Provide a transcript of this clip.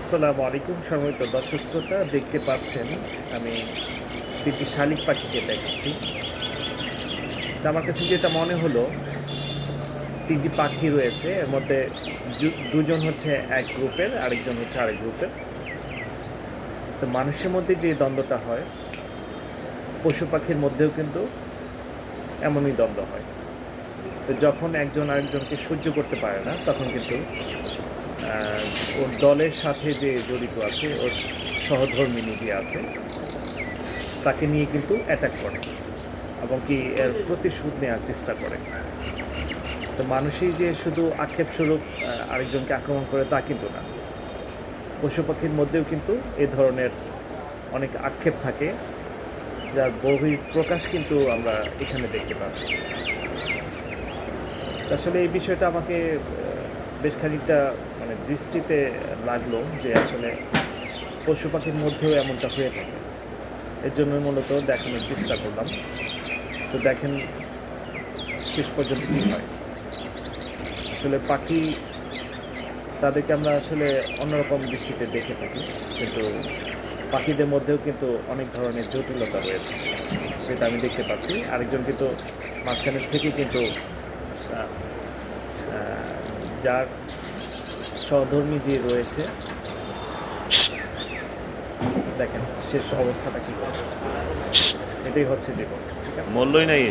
আসসালামু আলাইকুম সম্মানিত দর্শক শ্রোতা, দেখতে পাচ্ছেন আমি তিনটি শালিক পাখিকে দেখাচ্ছি। তা আমার কাছে যেটা মনে হলো, তিনটি পাখি রয়েছে, এর মধ্যে দুজন হচ্ছে এক গ্রুপের, আরেকজন হচ্ছে আরেক গ্রুপের। তো মানুষের মধ্যে যে দ্বন্দ্বটা হয়, পশু পাখির মধ্যেও কিন্তু এমনই দ্বন্দ্ব হয়। তো যখন একজন আরেকজনকে সহ্য করতে পারে না, তখন কিন্তু ওর দলের সাথে যে জড়িত আছে, ওর সহধর্মিণী যে আছে, তাকে নিয়ে কিন্তু অ্যাটাক করে এবং কি এর প্রতিশোধ নেওয়ার চেষ্টা করে। তো মানুষই যে শুধু আক্ষেপস্বরূপ আরেকজনকে আক্রমণ করে তা কিন্তু না, পশু পাখির মধ্যেও কিন্তু এ ধরনের অনেক আক্ষেপ থাকে, যার বহিঃপ্রকাশ কিন্তু আমরা এখানে দেখতে পাচ্ছি। আসলে এই বিষয়টা আমাকে বেশ খানিকটা দৃষ্টিতে লাগলো যে আসলে পশু পাখির মধ্যেও এমনটা হয়ে থাকে। এর জন্য মূলত দেখানোর চেষ্টা করলাম। তো দেখেন শেষ পর্যন্ত কী হয়। আসলে পাখি, তাদেরকে আমরা আসলে অন্যরকম দৃষ্টিতে দেখে থাকি, কিন্তু পাখিদের মধ্যেও কিন্তু অনেক ধরনের জটিলতা রয়েছে, যেটা আমি দেখতে পাচ্ছি। আরেকজন কিন্তু মাঝখানের থেকে কিন্তু যার সহধর্মী যে রয়েছে, দেখেন শেষ অবস্থাটা কী করে। এটাই হচ্ছে জীবন। ঠিক আছে, মূল্যই নাই।